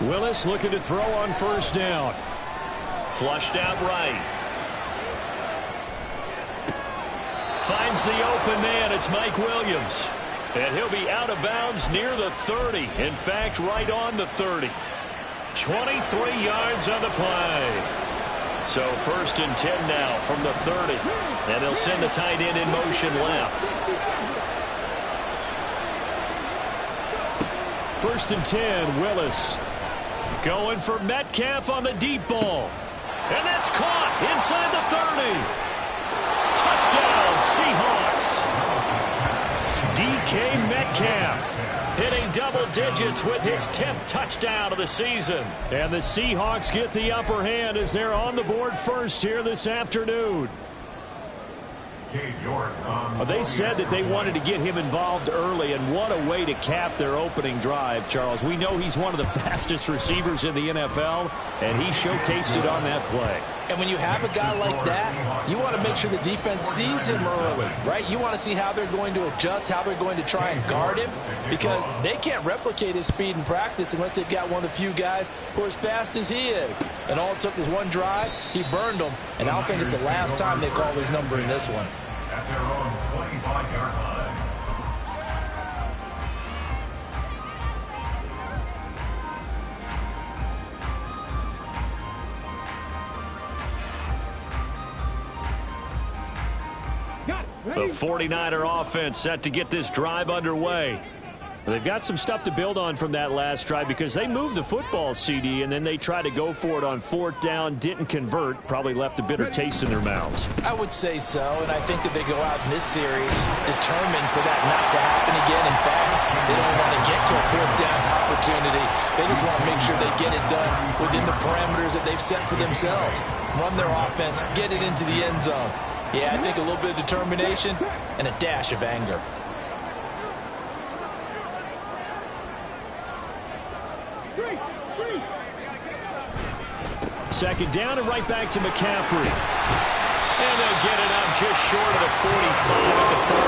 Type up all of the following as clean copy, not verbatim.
Willis looking to throw on first down. Flushed out right. Finds the open man. It's Mike Williams. And he'll be out of bounds near the 30. In fact, right on the 30. 23 yards on the play. So 1st and 10 now from the 30. And they'll send the tight end in motion left. 1st and 10, Willis. Going for Metcalf on the deep ball. And that's caught inside the 30. Touchdown, Seahawks. DK Metcalf hitting double digits with his 10th touchdown of the season. And the Seahawks get the upper hand as they're on the board first here this afternoon. They said that they wanted to get him involved early, and what a way to cap their opening drive, Charles. We know he's one of the fastest receivers in the NFL, and he showcased it on that play. And when you have a guy like that, you want to make sure the defense sees him early, right? You want to see how they're going to adjust, how they're going to try and guard him, because they can't replicate his speed in practice unless they've got one of the few guys who are as fast as he is. And all it took was one drive. He burned them, and I don't think it's the last time they call his number in this one. At their own 25-yard line. The 49er offense set to get this drive underway. They've got some stuff to build on from that last drive because they moved the football, CD, and then they tried to go for it on 4th down, didn't convert, probably left a bitter taste in their mouths. I would say so, and I think that they go out in this series determined for that not to happen again. In fact, they don't want to get to a 4th down opportunity. They just want to make sure they get it done within the parameters that they've set for themselves. Run their offense, get it into the end zone. Yeah, I think a little bit of determination and a dash of anger. Second down and right back to McCaffrey. And they'll get it up just short of the 45 at the 44.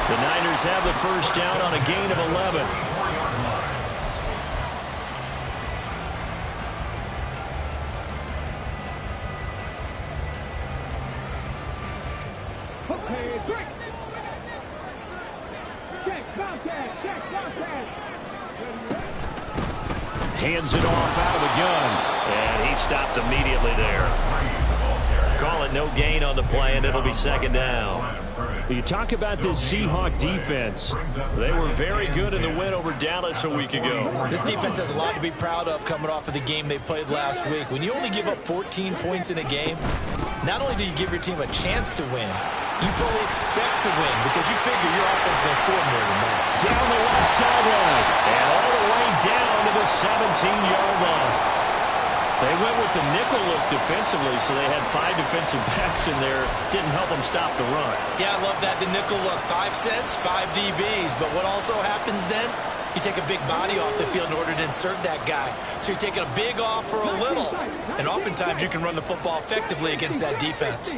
The Niners have the first down on a gain of 11. Hands it off out of the gun. And he stopped immediately there. Call it no gain on the play, and it'll be second down. You talk about this Seahawk defense. They were very good in the win over Dallas a week ago. This defense has a lot to be proud of coming off of the game they played last week. When you only give up 14 points in a game, not only do you give your team a chance to win, you fully expect to win because you figure your offense is going to score more than that. Down the left sideline. And all the way down to the 17-yard line. They went with the nickel look defensively, so they had 5 defensive backs in there. Didn't help them stop the run. Yeah, I love that, the nickel look. 5 sets, 5 DBs. But what also happens then, you take a big body off the field in order to insert that guy. So you're taking a big off for a little. And oftentimes you can run the football effectively against that defense.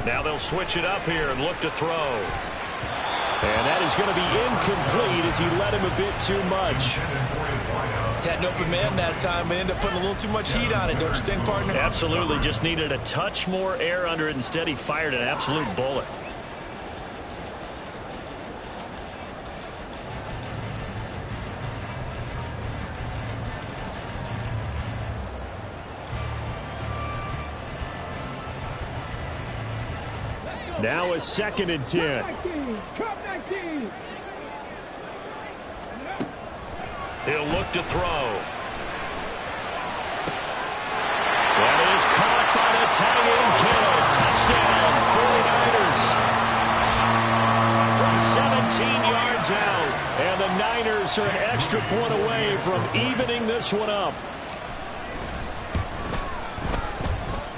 Now they'll switch it up here and look to throw. And that is going to be incomplete as he led him a bit too much. Had an open man that time, but ended up putting a little too much heat on it, don't you think, partner? Absolutely. Just needed a touch more air under it. Instead, he fired an absolute bullet. Now a 2nd and 10. He'll look to throw. That is caught by the tight end Kittle. Touchdown, 49ers. From 17 yards out. And the Niners are an extra point away from evening this one up.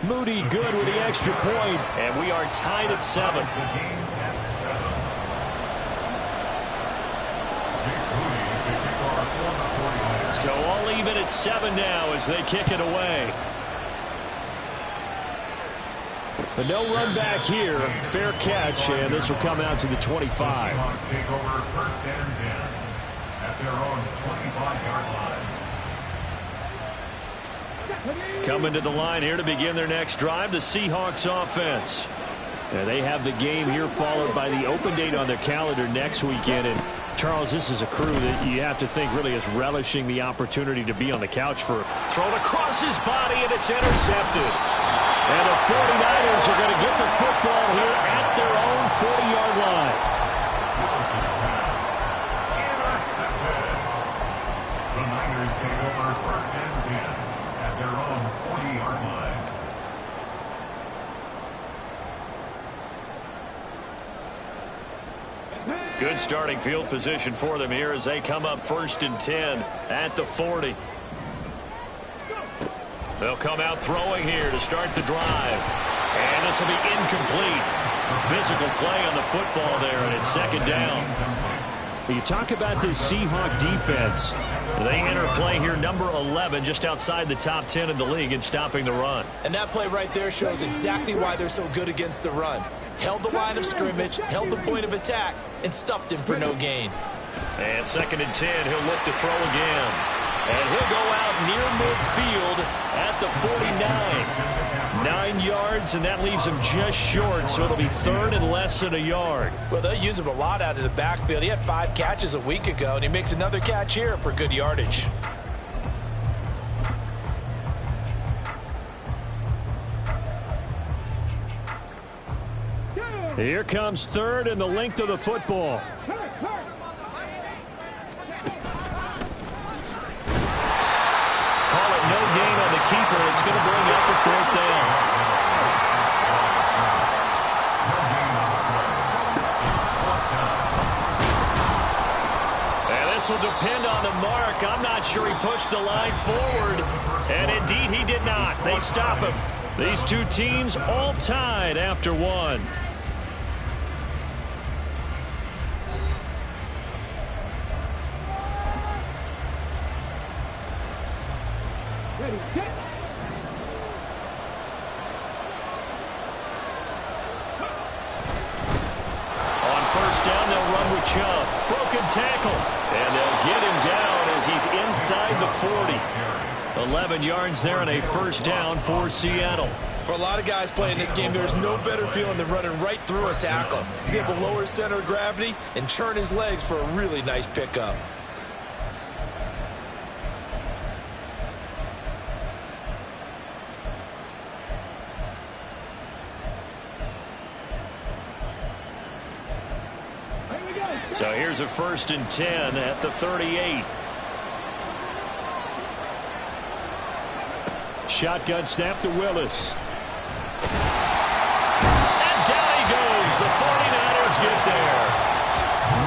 Moody good with the extra point. And we are tied at 7. So all even at 7 now as they kick it away. But no run back here. Fair catch, and this will come out to the 25. their own 25-yard line. Coming to the line here to begin their next drive, the Seahawks offense. Yeah, they have the game here followed by the open date on their calendar next weekend. And Charles, this is a crew that you have to think really is relishing the opportunity to be on the couch for. Thrown across his body, and it's intercepted. And the 49ers are going to get the football here at their own 40-yard line. Intercepted. The Niners take over first and 10 at their own 40-yard line. Good starting field position for them here as they come up first and 10 at the 40. They'll come out throwing here to start the drive. And this will be incomplete. Physical play on the football there, and it's second down. You talk about this Seahawk defense. They enter play here, number 11, just outside the top 10 in the league in stopping the run. And that play right there shows exactly why they're so good against the run. Held the line of scrimmage, held the point of attack, and stuffed him for no gain. And second and 10, he'll look to throw again. And he'll go out near midfield at the 49. 9 yards, and that leaves him just short, so it'll be third and less than a yard. Well, they'll use him a lot out of the backfield. He had 5 catches a week ago, and he makes another catch here for good yardage. Here comes third and the length of the football. Call it no gain on the keeper. It's going to bring up the fourth down. And this will depend on the mark. I'm not sure he pushed the line forward. And indeed he did not. They stop him. These two teams all tied after one. Chubb, broken tackle, and they'll get him down as he's inside the 40. 11 yards there and a first down for Seattle. For a lot of guys playing this game, there's no better feeling than running right through a tackle. He's able to lower his center of gravity and churn his legs for a really nice pickup. So here's a first and 10 at the 38. Shotgun snap to Willis. And down he goes. The 49ers get there.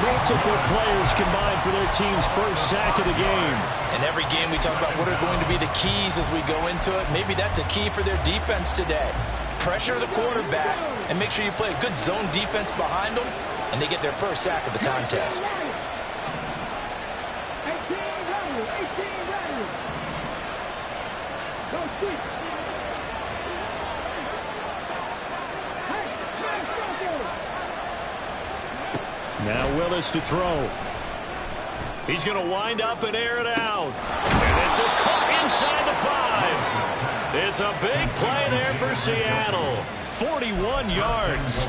Multiple players combined for their team's first sack of the game. And every game we talk about what are going to be the keys as we go into it. Maybe that's a key for their defense today. Pressure the quarterback and make sure you play a good zone defense behind them, and they get their first sack of the contest. Now Willis to throw. He's going to wind up and air it out. And this is caught inside the 5. It's a big play there for Seattle. 41 yards.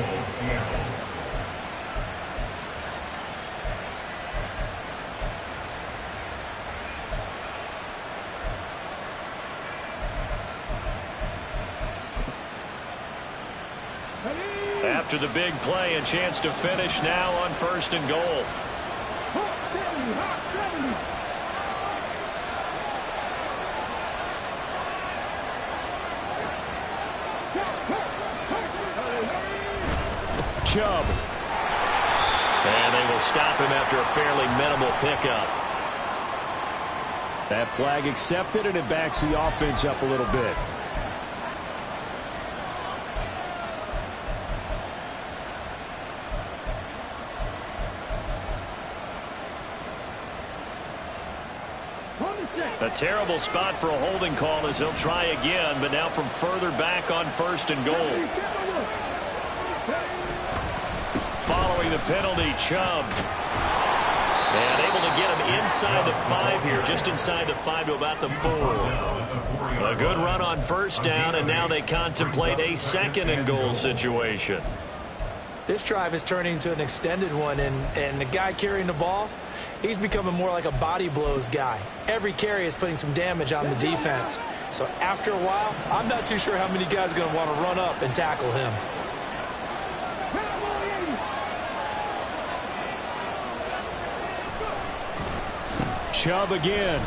After the big play, a chance to finish now on first and goal. Chubb. And they will stop him after a fairly minimal pickup. That flag accepted, and it backs the offense up a little bit. A terrible spot for a holding call as he'll try again, but now from further back on first and goal. Following the penalty, Chubb. And able to get him inside inside the 5 here, just inside the 5 to about the 4. A good run on first down, and now they contemplate a 2nd and goal situation. This drive is turning into an extended one, and the guy carrying the ball, he's becoming more like a body blows guy. Every carry is putting some damage on the defense. So after a while, I'm not too sure how many guys are going to want to run up and tackle him. Chubb again.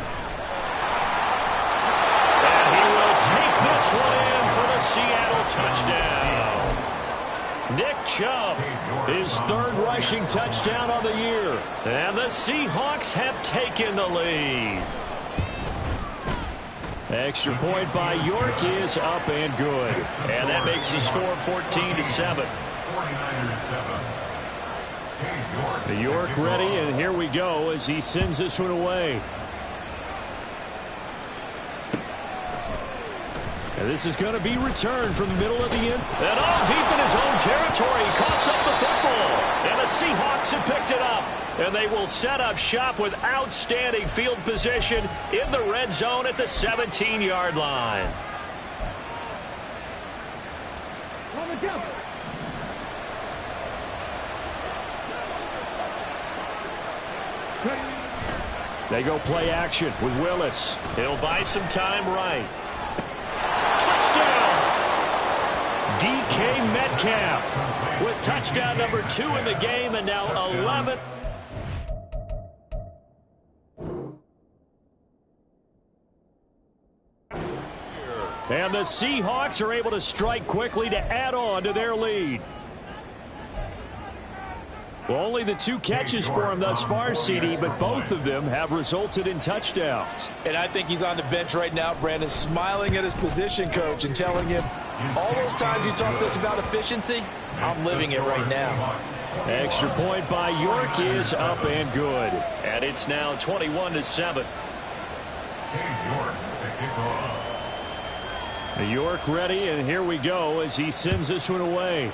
And he will take this one in for the Seattle touchdown. Nick Chubb, His 3rd rushing touchdown on the year. and the Seahawks have taken the lead. Extra point by York is up and good. And that makes the score 14-7. 49ers 7. York ready, and here we go as he sends this one away. And this is going to be returned from the middle of the end. And all deep in his own territory, he coughs up the football. And the Seahawks have picked it up. And they will set up shop with outstanding field position in the red zone at the 17-yard line. They go play action with Willis. He'll buy some time right. Touchdown! DK Metcalf With touchdown number 2 in the game, and now 11. And the Seahawks are able to strike quickly to add on to their lead. Well, only the 2 catches for him thus far, CD, but both of them have resulted in touchdowns. And I think he's on the bench right now, Brandon, smiling at his position coach and telling him, all those times you talked to us about efficiency, I'm living it right now. Extra point by York is up and good. And it's now 21-7. York to kick off. York ready, and here we go as he sends this one away.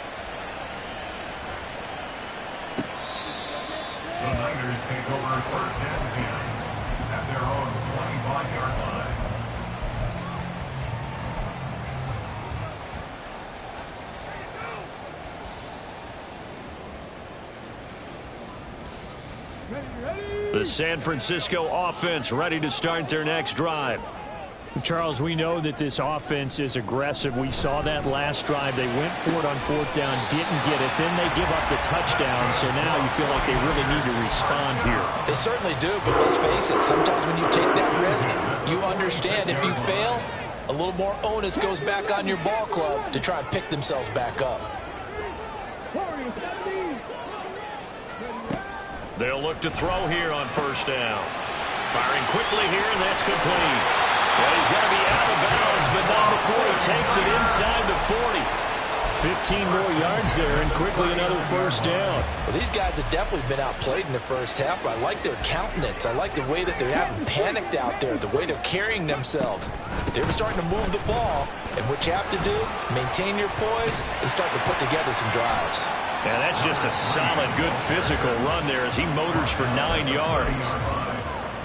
The Niners take over 1st and 10 at their own 25-yard line. The San Francisco offense ready to start their next drive. Charles, we know that this offense is aggressive. We saw that last drive. They went for it on 4th down, didn't get it. Then they give up the touchdown, so now you feel like they really need to respond here. They certainly do, but let's face it, sometimes when you take that risk, you understand if you fail, a little more onus goes back on your ball club to try and pick themselves back up. They'll look to throw here on 1st down. Firing quickly here, and that's complete. Well, he's going to be out of bounds, but not before he takes it inside the 40. 15 more yards there, and quickly another 1st down. Well, these guys have definitely been outplayed in the first half. I like their countenance. I like the way that they haven't panicked out there, the way they're carrying themselves. They're starting to move the ball, and what you have to do, maintain your poise and start to put together some drives. And that's just a solid, good physical run there as he motors for 9 yards.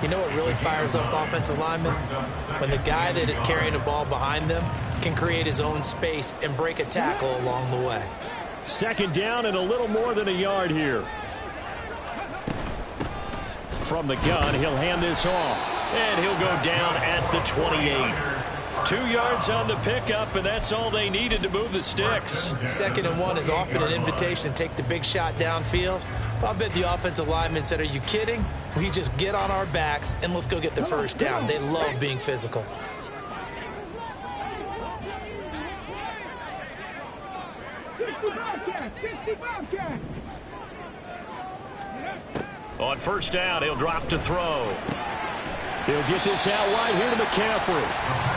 You know what really fires up offensive linemen? When the guy that is carrying the ball behind them can create his own space and break a tackle along the way. 2nd down and a little more than a yard here. From the gun, he'll hand this off. And he'll go down at the 28. 2 yards on the pickup, and that's all they needed to move the sticks. 2nd and 1 is often an invitation to take the big shot downfield. I bet the offensive lineman said, are you kidding? We just get on our backs and let's go get the 1st down. They love being physical. On 1st down, he'll drop to throw. He'll get this out wide here to McCaffrey.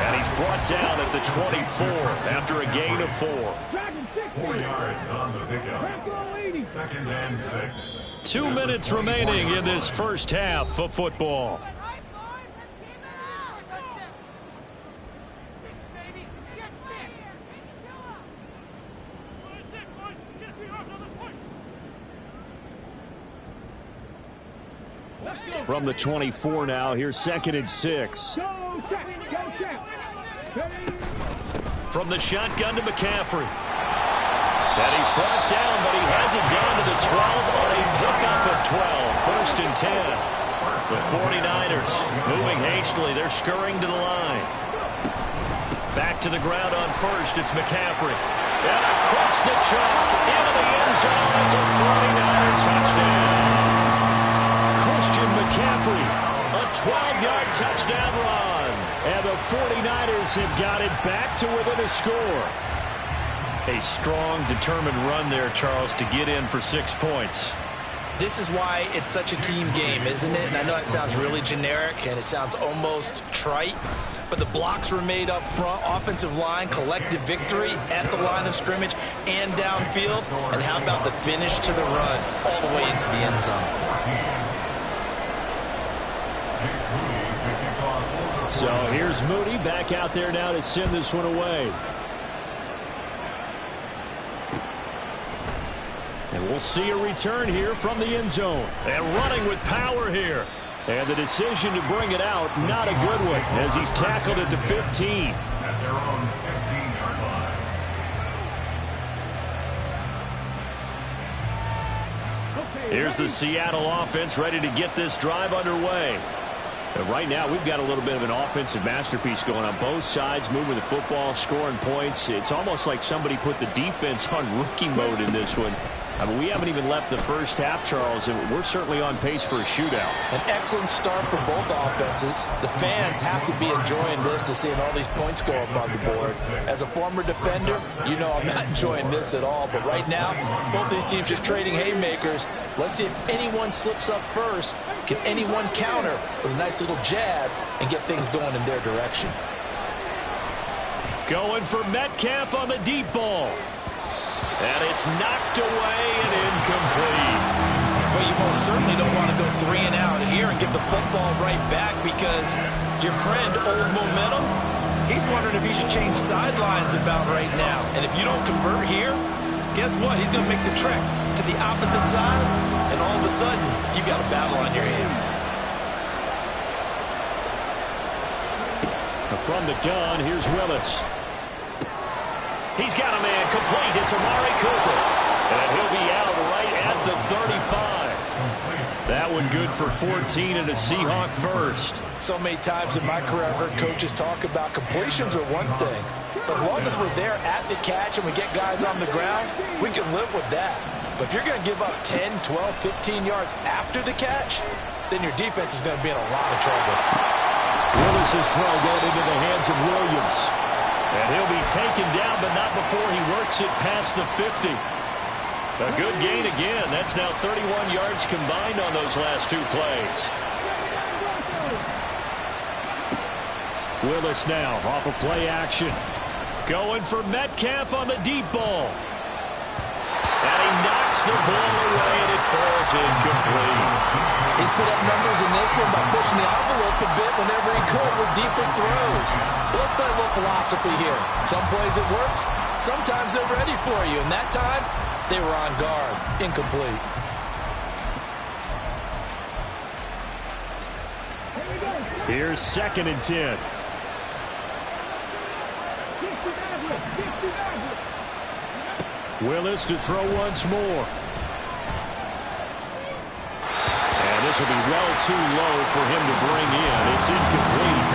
And he's brought down at the 24 after a gain of 4. 4 yards on the pickup. 2nd and 6. 2 minutes remaining in this first half of football. From the 24 now, here's 2nd and 6. From the shotgun to McCaffrey. And he's brought down, but he has it down to the 12 on a pickup of 12. 1st and 10. The 49ers moving hastily. They're scurrying to the line. Back to the ground on 1st. It's McCaffrey. And across the chalk into the end zone. It's a 49er touchdown. Christian McCaffrey, a 12-yard touchdown run. And the 49ers have got it back to within a score. A strong, determined run there, Charles, to get in for 6 points. This is why it's such a team game, isn't it? And I know that sounds really generic and it sounds almost trite, but the blocks were made up front, offensive line, collective victory at the line of scrimmage and downfield. And how about the finish to the run all the way into the end zone? So here's Moody back out there now to send this one away. And we'll see a return here from the end zone. And running with power here. And the decision to bring it out, not a good one, as he's tackled at the 15. At their own 15-yard line. Here's the Seattle offense ready to get this drive underway. And right now, we've got a little bit of an offensive masterpiece going on both sides, moving the football, scoring points. It's almost like somebody put the defense on rookie mode in this one. I mean, we haven't even left the first half, Charles, and we're certainly on pace for a shootout. An excellent start for both offenses. The fans have to be enjoying this to seeing all these points go up on the board. As a former defender, you know I'm not enjoying this at all. But right now, both these teams just trading haymakers. Let's see if anyone slips up first. Can anyone counter with a nice little jab and get things going in their direction? Going for Metcalf on the deep ball. And it's knocked away and incomplete. Well, you most certainly don't want to go 3 and out here and give the football right back because your friend, Old Momentum, he's wondering if he should change sidelines about right now. And if you don't convert here, guess what? He's going to make the trek to the opposite side, and all of a sudden, you've got a battle on your hands. From the gun, here's Willis. He's got a man complete. It's Amari Cooper. And he'll be out right at the 35. That one good for 14 and a Seahawk first. So many times in my career, I've heard coaches talk about completions are one thing. But as long as we're there at the catch and we get guys on the ground, we can live with that. But if you're going to give up 10, 12, 15 yards after the catch, then your defense is going to be in a lot of trouble. Willis' throw going into the hands of Williams. And he'll be taken down, but not before he works it past the 50. A good gain again. That's now 31 yards combined on those last 2 plays. Willis now off of play action. Going for Metcalf on the deep ball. And he knocks the ball away, and it falls incomplete. He's put up numbers in this one by pushing the envelope a bit whenever he could with deeper throws. But let's play a little philosophy here. Some plays it works. Sometimes they're ready for you. And that time, they were on guard. Incomplete. Here's 2nd and 10. Willis to throw once more. And this will be well too low for him to bring in. It's incomplete.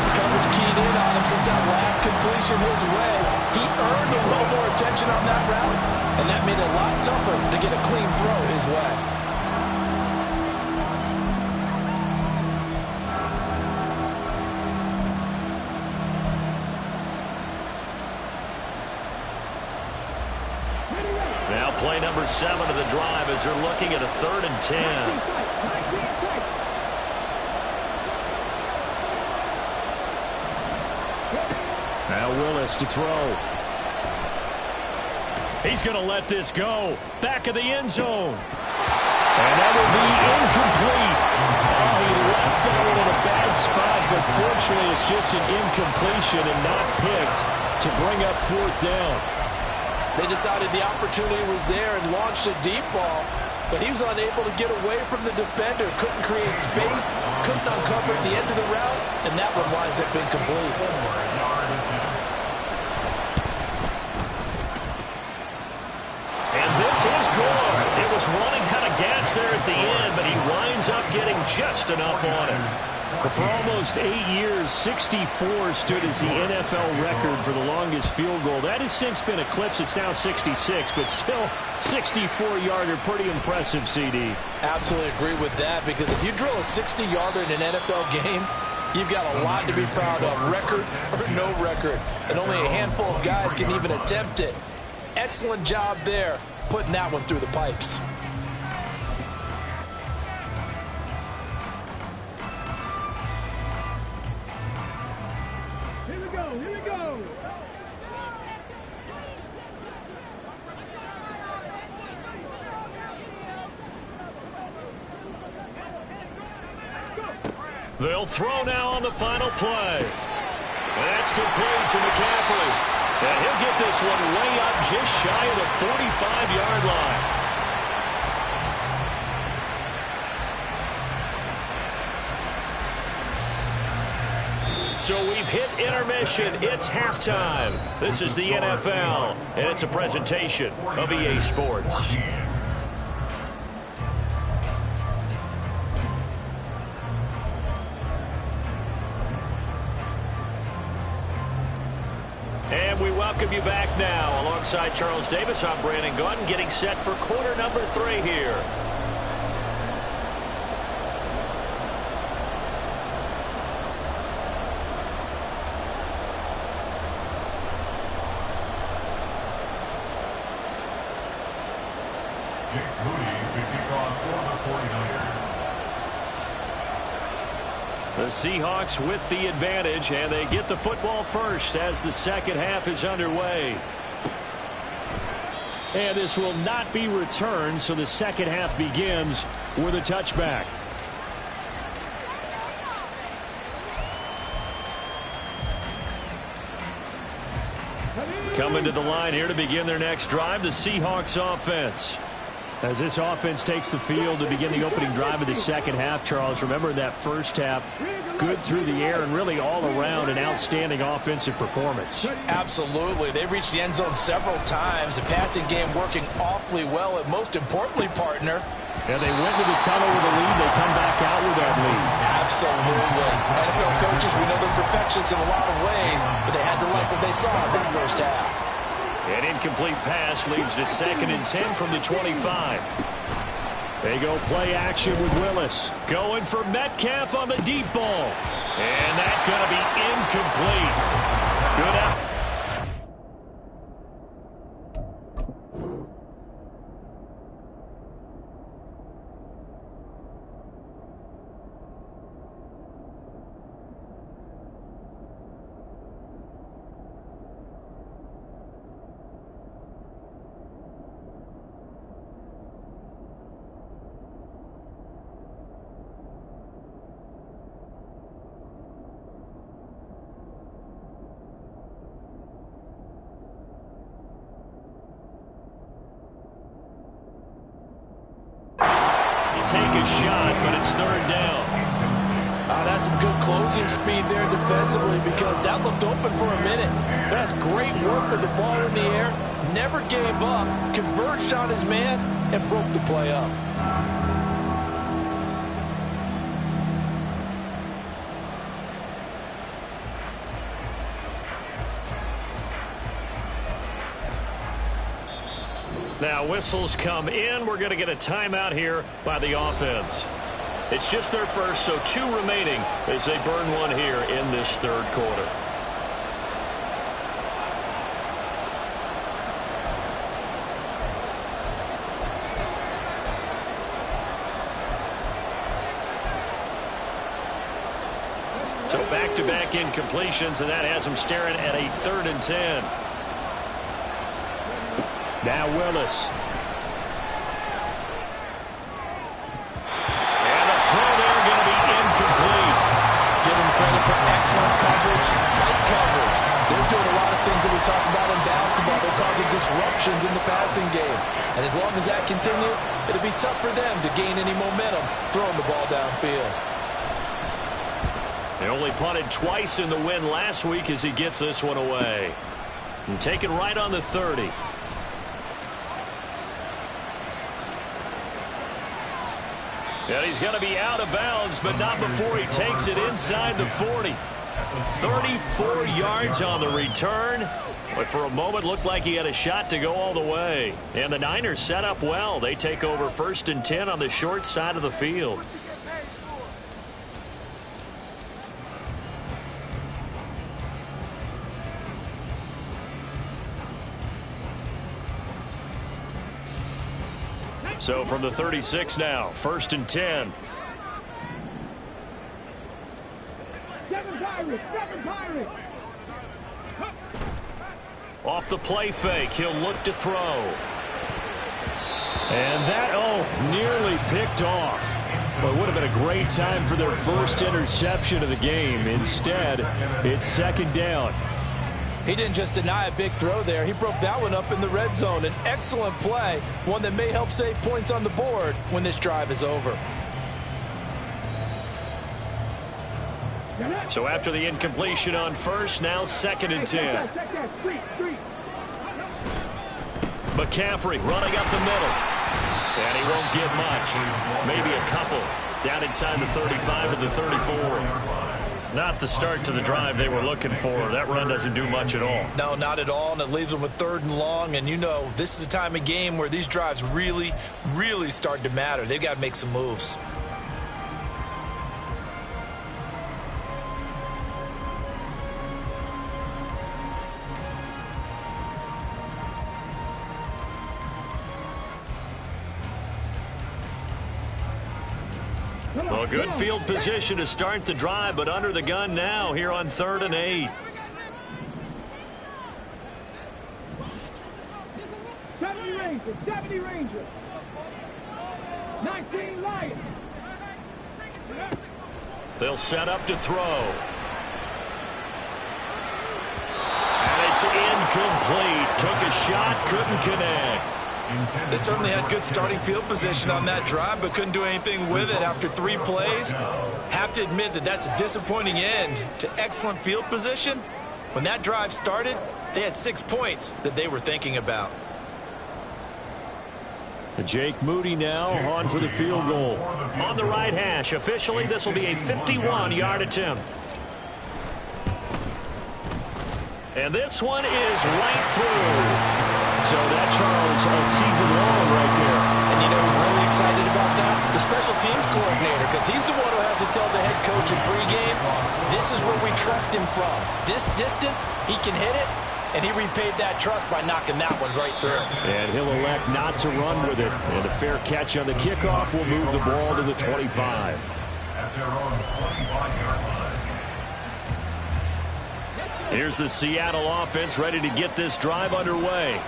The coverage keyed in on him since that last completion his way. He earned a little more attention on that route, and that made it a lot tougher to get a clean throw his way. Now play number 7 of the drive as they're looking at a 3rd and 10. Now Willis to throw. He's going to let this go. Back of the end zone. And that will be incomplete. Oh, he left that one in a bad spot, but fortunately it's just an incompletion and not picked to bring up 4th down. They decided the opportunity was there and launched a deep ball. but he was unable to get away from the defender. Couldn't create space, couldn't uncover at the end of the route, and that one winds up incomplete. And this is good. It was running out of gas there at the end, but he winds up getting just enough on it. For almost 8 years, 64 stood as the NFL record for the longest field goal. That has since been eclipsed. It's now 66, but still 64-yarder. Pretty impressive, CD. Absolutely agree with that, because if you drill a 60-yarder in an NFL game, you've got a lot to be proud of, record or no record. And only a handful of guys can even attempt it. Excellent job there, putting that one through the pipes. Here we go. They'll throw now on the final play. That's complete to McCaffrey. And he'll get this one way up just shy of the 45-yard line. So we've hit intermission. It's halftime. This is the NFL, and it's a presentation of EA Sports. And we welcome you back now. Alongside Charles Davis, I'm Brandon Gaudin, getting set for quarter number 3 here. Jake Moody to kick off for the 49ers. The Seahawks with the advantage, and they get the football first as the second half is underway. And this will not be returned, so the second half begins with a touchback. Coming to the line here to begin their next drive, the Seahawks offense. As this offense takes the field to begin the opening drive of the second half, Charles, remember that first half, good through the air and really all around an outstanding offensive performance. Absolutely. They reached the end zone several times. The passing game working awfully well, and most importantly, partner, Yeah, they went to the tunnel with a lead. They come back out with that lead. absolutely. NFL coaches, we know they're perfectionists in a lot of ways, but they had to like what they saw in that first half. An incomplete pass leads to 2nd and 10 from the 25. They go play action with Willis. Going for Metcalf on the deep ball. And that's going to be incomplete. Good out. Take a shot, but it's 3rd down. That's some good closing speed there defensively, because that looked open for a minute. That's great work with the ball in the air. Never gave up, converged on his man, and broke the play up. Now whistles come in. We're going to get a timeout here by the offense. It's just their first, so 2 remaining as they burn one here in this 3rd quarter. So back-to-back incompletions, and that has them staring at a 3rd and 10. Now Willis. And the throw there going to be incomplete. Give him credit for excellent coverage, tight coverage. They're doing a lot of things that we talk about in basketball. They're causing disruption possessions in the passing game. And as long as that continues, it'll be tough for them to gain any momentum throwing the ball downfield. They only punted twice in the win last week as he gets this one away. And taken right on the 30. And he's going to be out of bounds, but not before he takes it inside the 40. 34 yards on the return, but for a moment looked like he had a shot to go all the way. And the Niners set up well. They take over 1st and 10 on the short side of the field. So from the 36 now, 1st and 10. Off the play fake, he'll look to throw. And that, nearly picked off. But it would have been a great time for their first interception of the game. Instead, it's 2nd down. He didn't just deny a big throw there. He broke that one up in the red zone. An excellent play, one that may help save points on the board when this drive is over. So after the incompletion on first, now 2nd and 10. McCaffrey running up the middle. And he won't get much. Maybe a couple. Down inside the 35 to the 34. Not the start to the drive they were looking for. That run doesn't do much at all. No, not at all, and it leaves them with 3rd and long. And you know, this is the time of game where these drives really, really start to matter. They've got to make some moves. Well, good field position to start the drive, but under the gun now here on 3rd and 8. 70 Rangers. 19 Lions. They'll set up to throw. And it's incomplete. Took a shot, couldn't connect. They certainly had good starting field position on that drive, but couldn't do anything with it after 3 plays. Have to admit that that's a disappointing end to excellent field position. When that drive started, they had 6 points that they were thinking about. Jake Moody now on for the field goal. On the right hash, officially this will be a 51-yard attempt. And this one is right through. So that, Charles, a season long right there. And you know who's really excited about that? The special teams coordinator, because he's the one who has to tell the head coach in pregame, this is where we trust him from. This distance, he can hit it, and he repaid that trust by knocking that one right through. And he'll elect not to run with it. And a fair catch on the kickoff will move the ball to the 25. At their own 25-yard line. Here's the Seattle offense ready to get this drive underway.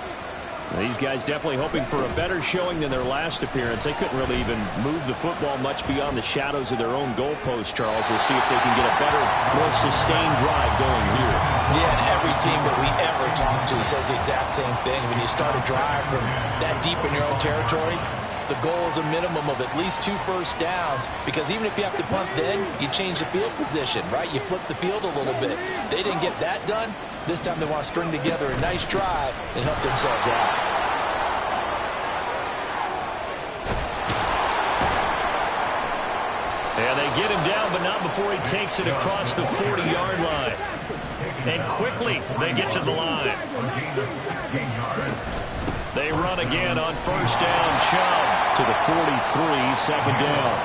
These guys definitely hoping for a better showing than their last appearance. They couldn't really even move the football much beyond the shadows of their own goalpost, Charles. We'll see if they can get a better, more sustained drive going here. Yeah, and every team that we ever talk to says the exact same thing. When you start a drive from that deep in your own territory, the goal is a minimum of at least 2 first downs, because even if you have to punt then, you change the field position, right? You flip the field a little bit. They didn't get that done. This time they want to string together a nice drive and help themselves out. And they get him down, but not before he takes it across the 40-yard line. And quickly they get to the line. They run again on first down. Chubb to the 43, 2nd down.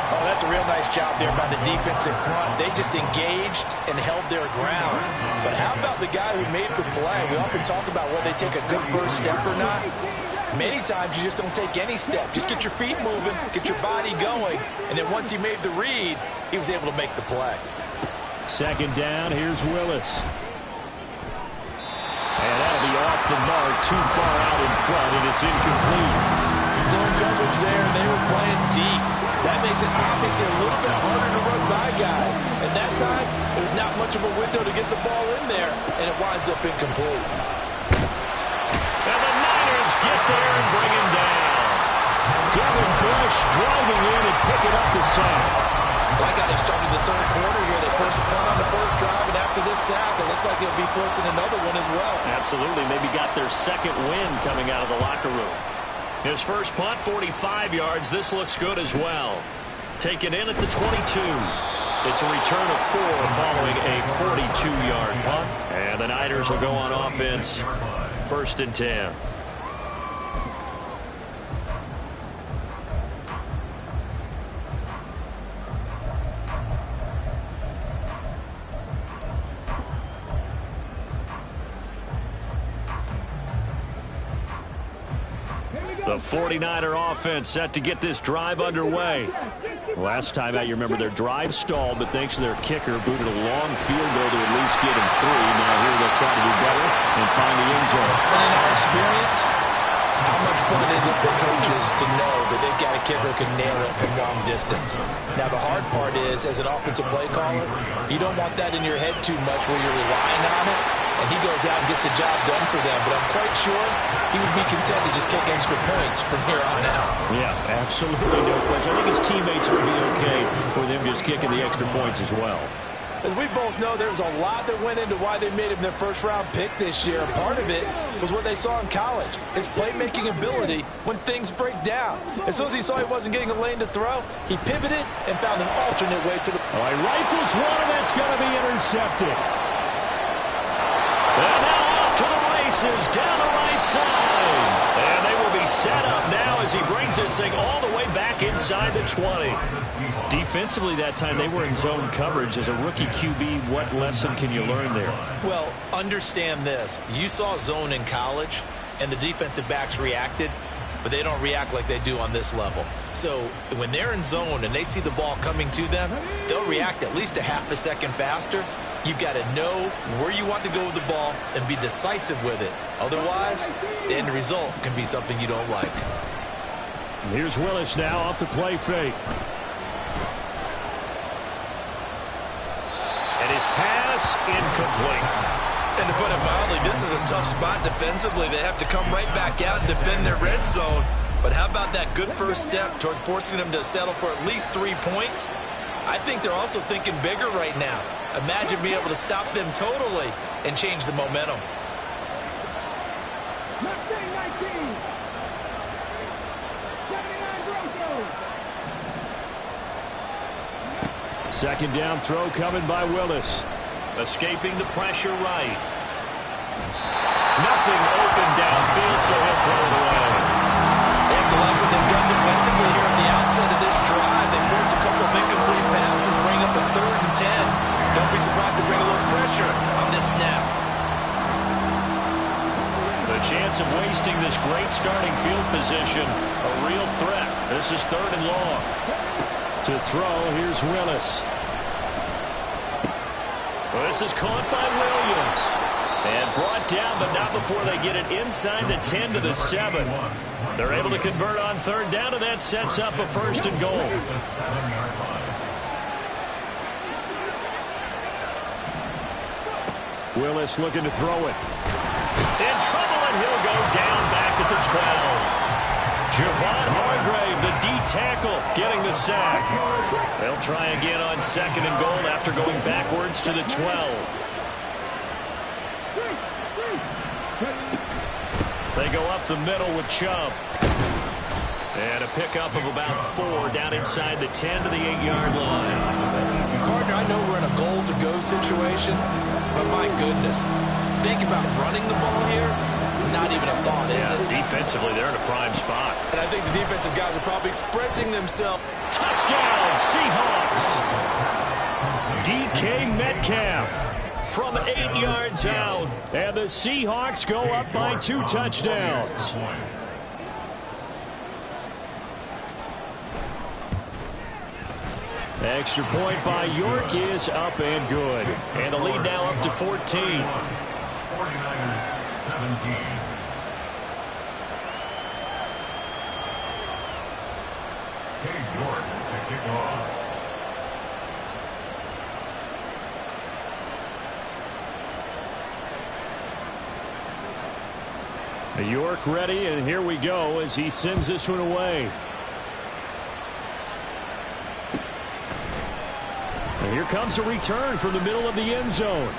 Oh, that's a real nice job there by the defense in front. They just engaged and held their ground. But how about the guy who made the play? We often talk about whether they take a good first step or not. Many times you just don't take any step. Just get your feet moving, get your body going, and then once he made the read, he was able to make the play. 2nd down, here's Willis. And that'll be off the mark, too far out in front, and it's incomplete. Zone coverage there, and they were playing deep. That makes it obviously a little bit harder to run by guys. And that time, there's not much of a window to get the ball in there, and it winds up incomplete. And the get there and bring him down. Devin Bush driving in and picking up the sack. Like how they started the third quarter here. They forced a punt on the first drive, and after this sack, it looks like they'll be forcing another one as well. Absolutely. Maybe got their second win coming out of the locker room. His first punt, 45 yards. This looks good as well. Taken in at the 22. It's a return of 4 following a 42-yard punt. And the Niners will go on offense. 1st and 10. The 49er offense set to get this drive underway. Last time out, you remember their drive stalled, but thanks to their kicker, booted a long field goal to at least get him 3. Now here they'll try to do better and find the end zone. And in our experience, how much fun is it for coaches to know that they've got a kicker who can nail it from long distance? Now, the hard part is, as an offensive play caller, you don't want that in your head too much where you're relying on it, and he goes out and gets the job done for them. But I'm quite sure he would be content to just kick extra points from here on out. Yeah, absolutely no question. I think his teammates would be okay with him just kicking the extra points as well. As we both know, there's a lot that went into why they made him their first-round pick this year. And part of it was what they saw in college, his playmaking ability when things break down. As soon as he saw he wasn't getting a lane to throw, he pivoted and found an alternate way to the... All right, rifles one, and that's going to be intercepted. And now off to the races down the right side. And they will be set up now as he brings this thing all the way back inside the 20. Defensively that time, they were in zone coverage. As a rookie QB, what lesson can you learn there? Well, understand this. You saw zone in college, and the defensive backs reacted, but they don't react like they do on this level. So when they're in zone and they see the ball coming to them, they'll react at least a half a second faster. You've got to know where you want to go with the ball and be decisive with it. Otherwise, the end result can be something you don't like. Here's Willis now off the play fake. And his pass incomplete. And to put it mildly, this is a tough spot defensively. They have to come right back out and defend their red zone. But how about that good first step towards forcing them to settle for at least 3 points? I think they're also thinking bigger right now. Imagine being able to stop them totally and change the momentum. Second down throw coming by Willis. Escaping the pressure right. Nothing open downfield, so he'll throw it away. They have to like what they've done defensively here at the outset of this drive. They forced a couple of incomplete passes, bring up a 3rd and 10. Don't be surprised to bring a little pressure on this snap. The chance of wasting this great starting field position, a real threat. This is 3rd and long. To throw, here's Willis. This is caught by Williams. And brought down, but not before they get it inside the 10 to the 7. They're able to convert on 3rd down, and that sets up a 1st and goal. Willis looking to throw it. In trouble, and he'll go down back at the 12. Javon Hargrave, the D tackle, getting the sack. They'll try again on 2nd and goal after going backwards to the 12. They go up the middle with Chubb. And a pickup of about 4 down inside the 10 to the 8-yard line. Partner, I know we're in a goal-to-go situation, but my goodness, think about running the ball here. Not even a thought, is it? Defensively, they're in a prime spot. And I think the defensive guys are probably expressing themselves. Touchdown, Seahawks! DK Metcalf from 8 yards out. And the Seahawks go up by 2 touchdowns. Extra point by York is up and good. And the lead now up to 14. 49ers 17. Cade York to kick off. York ready, and here we go as he sends this one away. And here comes a return from the middle of the end zone.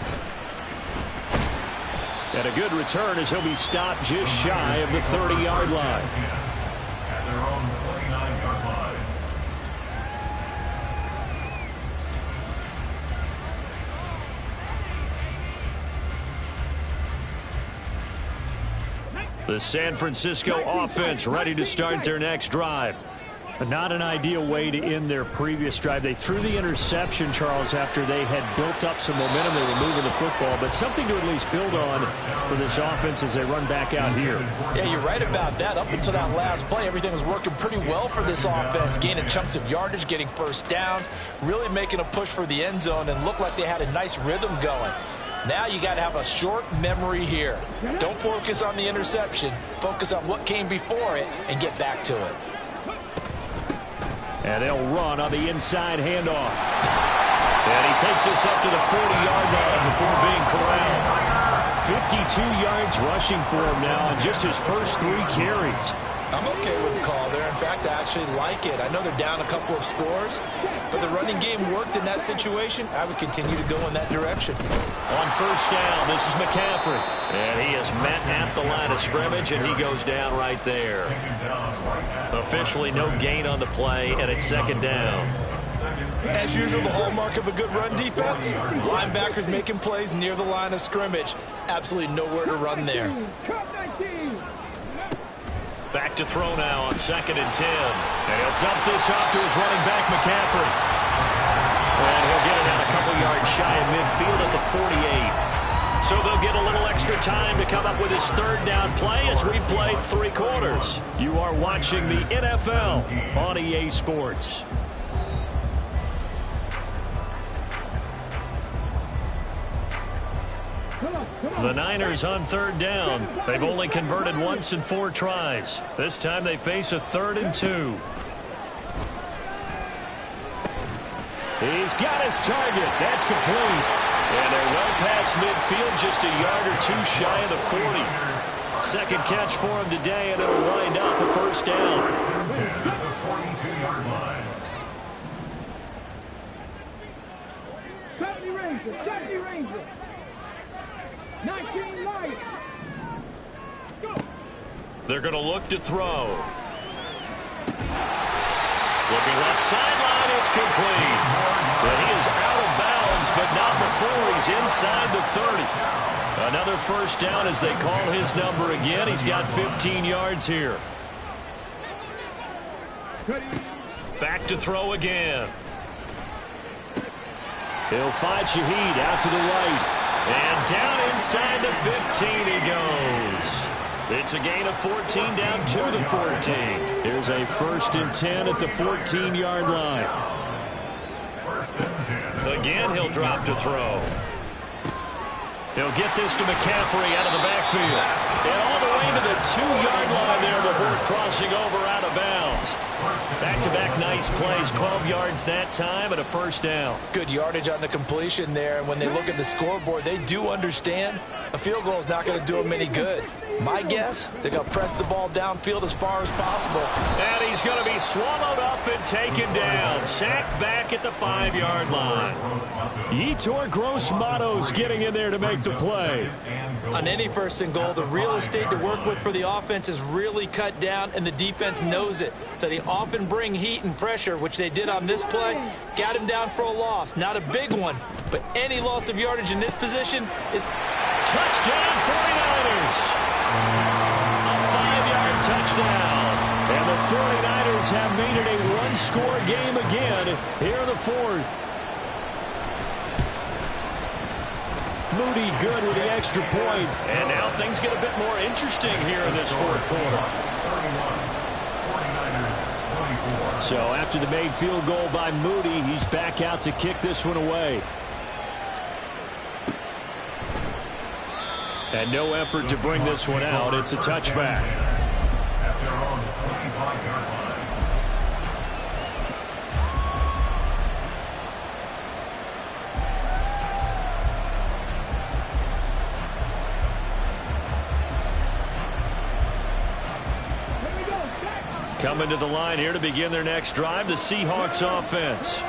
And a good return as he'll be stopped just shy of the 30-yard line. At their own 29-yard line. The San Francisco offense ready to start their next drive. Not an ideal way to end their previous drive. They threw the interception, Charles, after they had built up some momentum. They were moving the football, but something to at least build on for this offense as they run back out here. Yeah, you're right about that. Up until that last play, everything was working pretty well for this offense, gaining chunks of yardage, getting first downs, really making a push for the end zone, and looked like they had a nice rhythm going. Now you got to have a short memory here. Don't focus on the interception. Focus on what came before it and get back to it. And they'll run on the inside handoff. And he takes this up to the 40-yard line before being corralled. 52 yards rushing for him now in just his first 3 carries. I'm okay with the call there. In fact, I actually like it. I know they're down a couple of scores, but the running game worked in that situation. I would continue to go in that direction. On first down, this is McCaffrey. And he is met at the line of scrimmage, and he goes down right there. Officially no gain on the play, and it's second down. As usual, the hallmark of a good run defense, linebackers making plays near the line of scrimmage. Absolutely nowhere to run there. Back to throw now on 2nd and 10. And he'll dump this off to his running back, McCaffrey. And he'll get it out a couple yards shy of midfield at the 48. So they'll get a little extra time to come up with his 3rd down play as we played 3 quarters. You are watching the NFL on EA Sports. The Niners on 3rd down. They've only converted once in 4 tries. This time they face a 3rd and 2. He's got his target. That's complete. And they're well past midfield, just a yard or 2 shy of the 40. 2nd catch for him today, and it'll wind up a first down. At the 42-yard line. Company Ranger, Company Ranger. 19 lights. Go. They're going to look to throw. Looking left sideline, it's complete. But he is out of bounds, but not before he's inside the 30. Another first down as they call his number again. He's got 15 yards here. Back to throw again. He'll find Shaheed out to the right. And down inside the 15 he goes. It's a gain of 14 down to the 14. Here's a 1st and 10 at the 14-yard line. Again, he'll drop to throw. He'll get this to McCaffrey out of the backfield. And all the way to the 2-yard line there before crossing over out of bounds. Back-to-back nice plays, 12 yards that time and a first down. Good yardage on the completion there, and when they look at the scoreboard, they do understand a field goal is not going to do them any good. My guess, they're going to press the ball downfield as far as possible. And he's going to be swallowed up and taken down. Sacked back at the 5-yard line. Yetur Gross-Matos getting in there to make the play. On any 1st and goal, the real estate to work with for the offense is really cut down, and the defense knows it. So they often bring heat and pressure, which they did on this play. Got him down for a loss. Not a big one, but any loss of yardage in this position is touchdown 49ers. A 5-yard touchdown. And the 49ers have made it a one-score game again here in the 4th. Moody good with the extra point. And now things get a bit more interesting here in this 4th quarter. So after the made field goal by Moody, he's back out to kick this one away. And no effort to bring this one out. It's a touchback. At their own 25-yard line. Coming to the line here to begin their next drive, the Seahawks offense.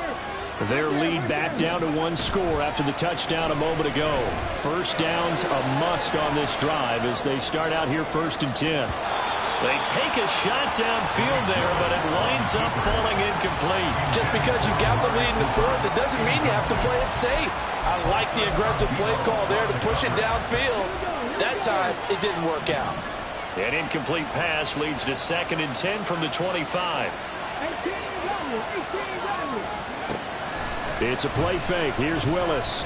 Their lead back down to 1 score after the touchdown a moment ago. First down's a must on this drive as they start out here 1st and 10. They take a shot downfield there, but it winds up falling incomplete. Just because you got the lead in the 4th, it doesn't mean you have to play it safe. I like the aggressive play call there to push it downfield. That time, it didn't work out. An incomplete pass leads to 2nd and 10 from the 25. It's a play fake. Here's Willis.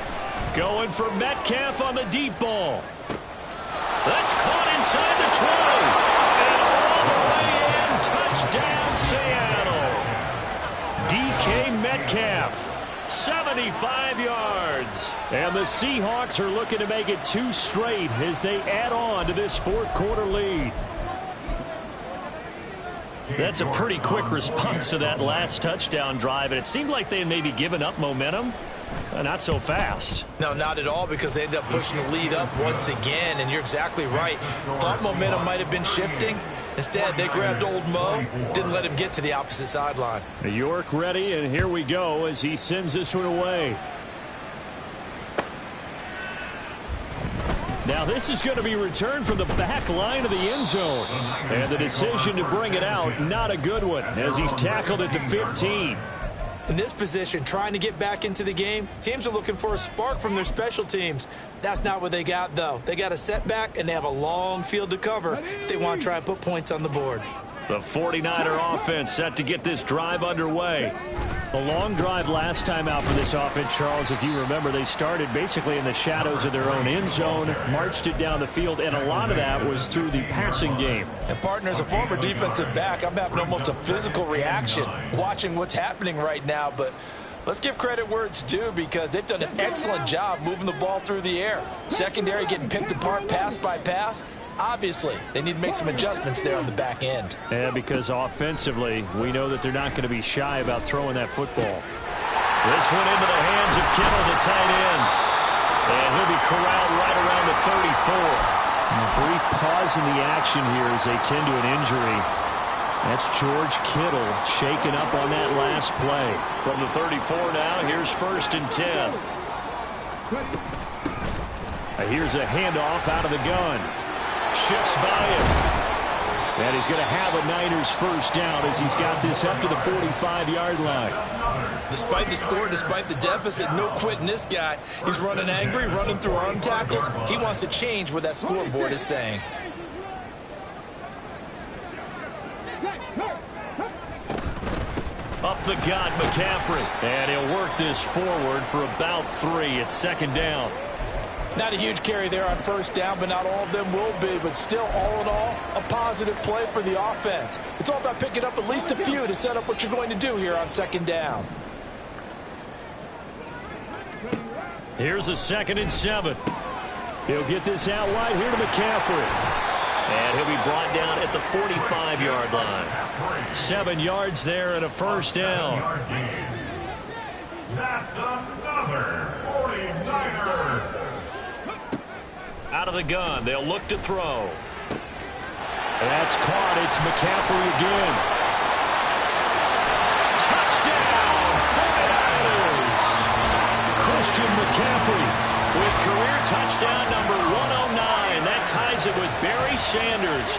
Going for Metcalf on the deep ball. That's caught inside the 20. And all the way in. Touchdown, Seattle. DK Metcalf. 75 yards. And the Seahawks are looking to make it 2 straight as they add on to this 4th quarter lead. That's a pretty quick response to that last touchdown drive, and it seemed like they had maybe given up momentum. Not so fast. No, not at all, because they ended up pushing the lead up once again, and you're exactly right. Thought momentum might have been shifting. Instead, they grabbed old Mo, didn't let him get to the opposite sideline. York ready, and here we go as he sends this one away. Now this is going to be returned from the back line of the end zone. And the decision to bring it out, not a good one, as he's tackled at the 15. In this position, trying to get back into the game, teams are looking for a spark from their special teams. That's not what they got, though. They got a setback, and they have a long field to cover if they want to try and put points on the board. The 49er offense set to get this drive underway. A long drive last time out for this offense, Charles. If you remember, they started basically in the shadows of their own end zone, marched it down the field, and a lot of that was through the passing game. And, partner, as a former defensive back, I'm having almost a physical reaction watching what's happening right now. But let's give credit where it's due, because they've done an excellent job moving the ball through the air. Secondary getting picked apart pass by pass. Obviously, they need to make some adjustments there on the back end. Yeah, because offensively, we know that they're not going to be shy about throwing that football. This one into the hands of Kittle, the tight end. And he'll be corralled right around the 34. A brief pause in the action here as they tend to an injury. That's George Kittle shaken up on that last play. From the 34 now, here's 1st and 10. Here's a handoff out of the gun. Shifts by him. And he's going to have a Niners 1st down as he's got this up to the 45-yard line. Despite the score, despite the deficit, no quitting this guy. He's running angry, running through arm tackles. He wants to change what that scoreboard is saying. Up the gut, McCaffrey. And he'll work this forward for about 3 at 2nd down. Not a huge carry there on 1st down, but not all of them will be. But still, all in all, a positive play for the offense. It's all about picking up at least a few to set up what you're going to do here on 2nd down. Here's a 2nd and 7. He'll get this out wide here to McCaffrey. And he'll be brought down at the 45-yard line. 7 yards there and a 1st down. That's another 49er. Out of the gun, they'll look to throw. That's caught. It's McCaffrey again. Touchdown, 49ers! Christian McCaffrey with career touchdown number 109. That ties it with Barry Sanders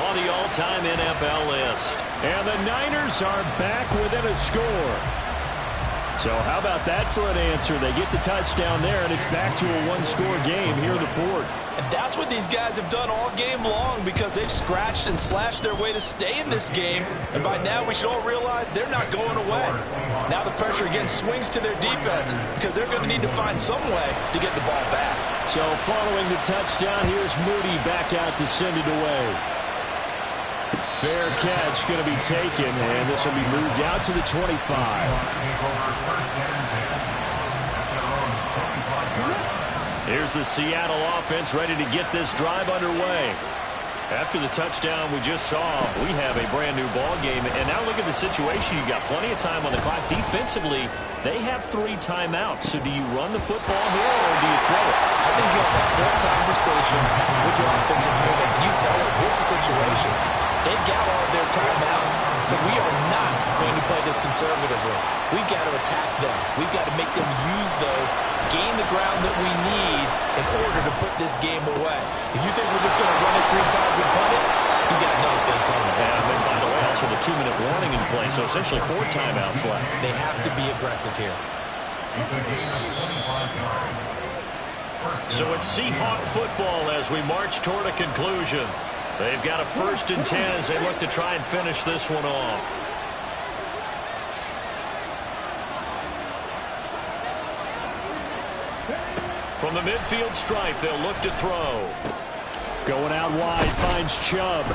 on the all-time NFL list. And the Niners are back within a score. So how about that for an answer? They get the touchdown there, and it's back to a 1-score game here in the 4th. And that's what these guys have done all game long, because they've scratched and slashed their way to stay in this game. And by now, we should all realize they're not going away. Now the pressure again swings to their defense, because they're going to need to find some way to get the ball back. So following the touchdown, here's Moody back out to send it away. Fair catch going to be taken, and this will be moved out to the 25. Here's the Seattle offense ready to get this drive underway. After the touchdown we just saw, we have a brand-new ball game. And now look at the situation. You've got plenty of time on the clock. Defensively, they have 3 timeouts. So do you run the football here, or do you throw it? I think you have that full conversation with your offensive unit, and you tell them, here's the situation. They've got all of their timeouts, so we are not going to play this conservatively. We've got to attack them. We've got to make them use those, gain the ground that we need in order to put this game away. If you think we're just going to run it 3 times and punt it, you got nothing coming. And then, by the way, also the 2-minute warning in play, so essentially 4 timeouts left. They have to be aggressive here. It's a gain of 25 yards. So it's Seahawk football as we march toward a conclusion. They've got a 1st and 10 as they look to try and finish this one off. From the midfield stripe, they'll look to throw. Going out wide, finds Chubb.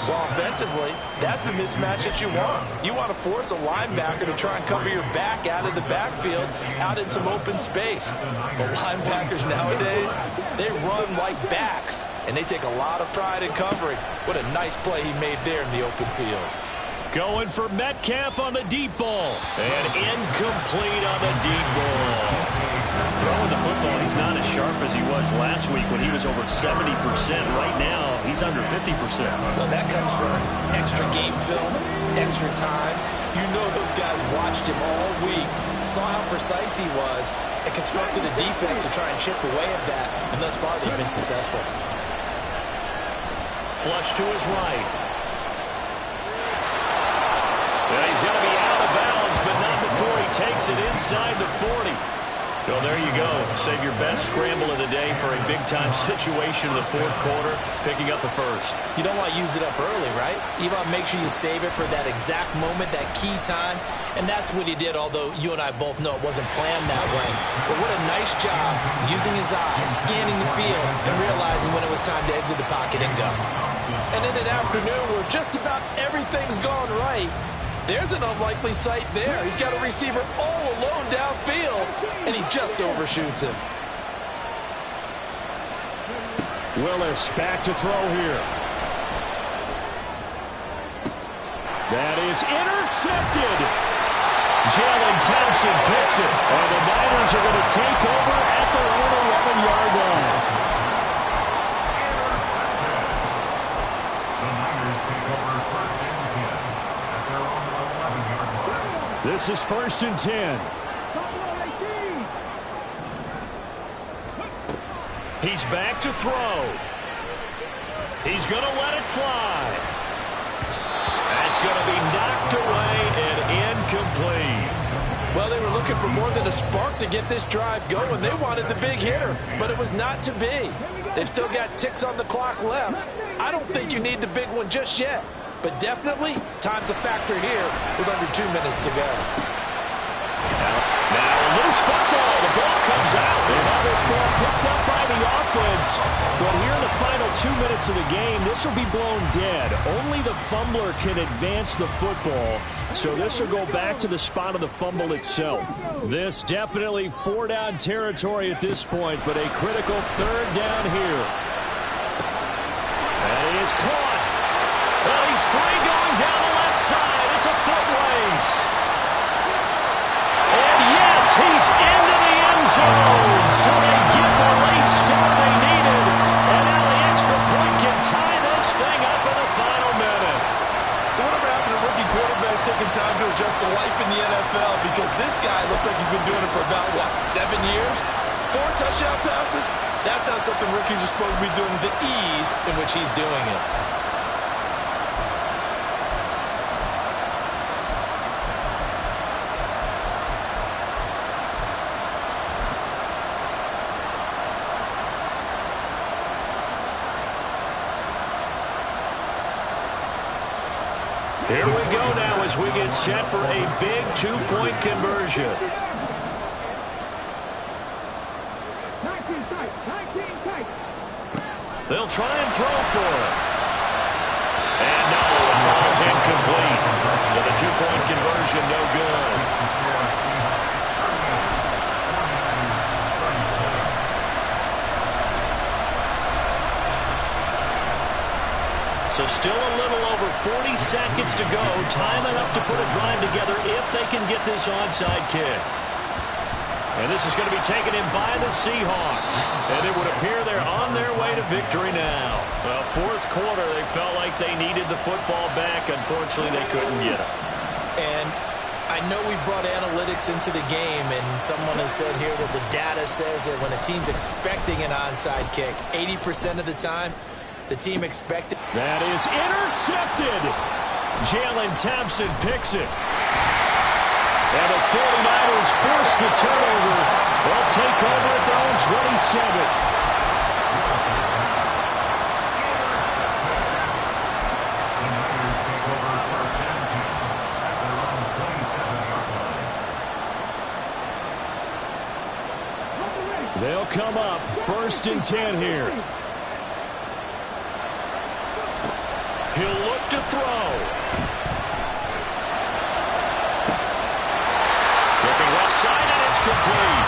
Well, offensively, that's the mismatch that you want. You want to force a linebacker to try and cover your back out of the backfield, out in some open space. But linebackers nowadays, they run like backs, and they take a lot of pride in covering. What a nice play he made there in the open field. Going for Metcalf on the deep ball. And incomplete on the deep ball. Throwing the football, he's not as sharp as he was last week when he was over 70%. Right now, he's under 50%. Well, that comes from extra game film, extra time. You know those guys watched him all week, saw how precise he was, and constructed a defense to try and chip away at that, and thus far they've been successful. Flush to his right. And he's going to be out of bounds, but not before he takes it inside the 40. So there you go. Save your best scramble of the day for a big-time situation in the 4th quarter, picking up the 1st. You don't want to use it up early, right? You want to make sure you save it for that exact moment, that key time. And that's what he did, although you and I both know it wasn't planned that way. But what a nice job using his eyes, scanning the field, and realizing when it was time to exit the pocket and go. And in an afternoon where just about everything's gone right, there's an unlikely sight there. He's got a receiver all alone downfield, and he just overshoots him. Willis back to throw here. That is intercepted. Jalen Thompson picks it. And the Niners are going to take over at their own 11-yard line. The Niners take over 1st and 10 at their own 11-yard line. This is 1st and 10. He's back to throw. He's going to let it fly. That's going to be knocked away and incomplete. Well, they were looking for more than a spark to get this drive going. They wanted the big hitter, but it was not to be. They've still got ticks on the clock left. I don't think you need the big one just yet, but definitely time's a factor here with under 2 minutes to go. Now a loose football. The ball comes out. And now this ball picked up by the offense. But here in the final 2 minutes of the game, this will be blown dead. Only the fumbler can advance the football. So this will go back to the spot of the fumble itself. This definitely 4-down territory at this point, but a critical 3rd down here. And he is caught. Well, he's free going down the left side. It's a foot race. And yes, he's into the end zone. So they get the late score they needed. And now the extra point can tie this thing up in the final minute. So whatever happened to rookie quarterbacks taking time to adjust to life in the NFL? Because this guy looks like he's been doing it for about, 7 years? 4 touchdown passes? That's not something rookies are supposed to be doing with the ease in which he's doing it. Here we go now as we get set for a big 2-point conversion. 19 tight, 19 tight. They'll try and throw for it. And no, it falls incomplete. So the 2-point conversion no good. So still a little over 40 seconds to go. Time enough to put a drive together if they can get this onside kick. And this is going to be taken in by the Seahawks. And it would appear they're on their way to victory now. Well, fourth quarter, they felt like they needed the football back. Unfortunately, they couldn't get it. And I know we brought analytics into the game, and someone has said here that the data says that when a team's expecting an onside kick, 80% of the time, the team expected. That is intercepted. Jalen Thompson picks it. And the 49ers force the turnover. They'll take over at their own 27. They'll come up 1st and 10 here. He'll look to throw. Looking left side, and it's complete.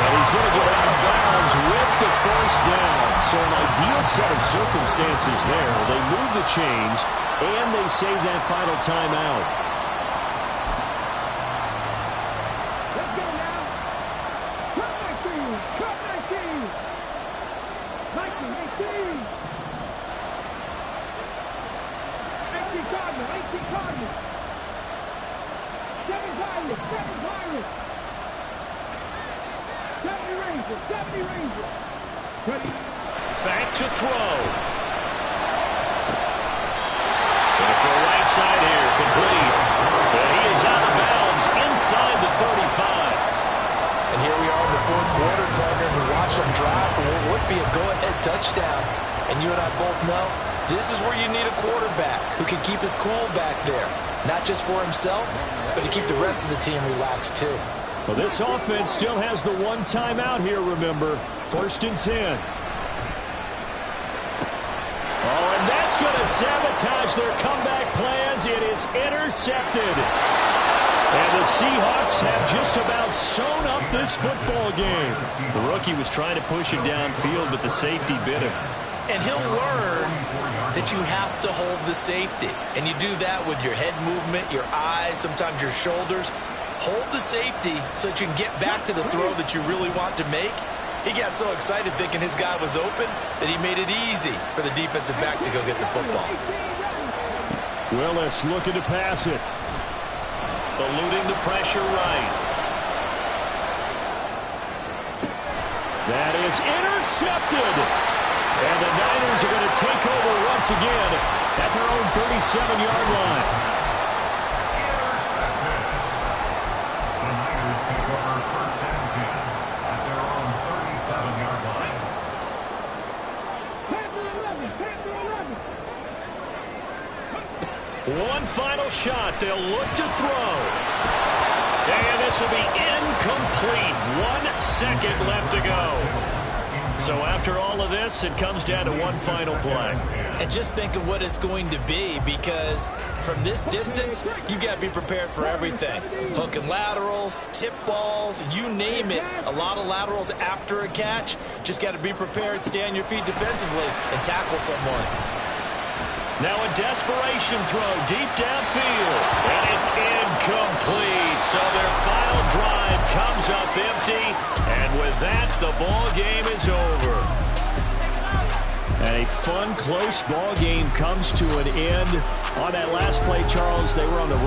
And he's going to get out of bounds with the first down. So an ideal set of circumstances there. They move the chains, and they save that final timeout. Let's go now. Cut 19. Cut 19. 19, 18. 18 Cardinals. 18 Cardinals. 7 Pirates. 7 Pirates. 70 Rangers. 70 Rangers. Ready. Back to throw. And for the right side here, complete. And he is out of bounds inside the 35. And here we are in the fourth quarter, partner, and watch them drive for what would be a go-ahead touchdown. And you and I both know this is where you need a quarterback who can keep his cool back there. Not just for himself, but to keep the rest of the team relaxed too. Well, this offense still has the one timeout here, remember. 1st and 10. Oh, and that's going to sabotage their comeback plans. It is intercepted. And the Seahawks have just about sewn up this football game. The rookie was trying to push it downfield, but the safety bit him. And he'll learn that you have to hold the safety. And you do that with your head movement, your eyes, sometimes your shoulders. Hold the safety so that you can get back to the throw that you really want to make. He got so excited thinking his guy was open that he made it easy for the defensive back to go get the football. Willis looking to pass it. Eluding the pressure right. That is intercepted. And the Niners are going to take over once again at their own 37-yard line. The Niners take over 1st and 10 at their own 37-yard line. Panther 11. Panther 11. One final shot. They'll look to throw. And this will be incomplete. 1 second left to go. So after all of this, it comes down to one final play. And just think of what it's going to be, because from this distance, you've got to be prepared for everything. Hook and laterals, tip balls, you name it. A lot of laterals after a catch. Just got to be prepared, stay on your feet defensively, and tackle someone. Now a desperation throw deep downfield. And it's incomplete. So their final drive comes up empty. And with that, the ball game is over. And a fun, close ball game comes to an end. On that last play, Charles, they were on the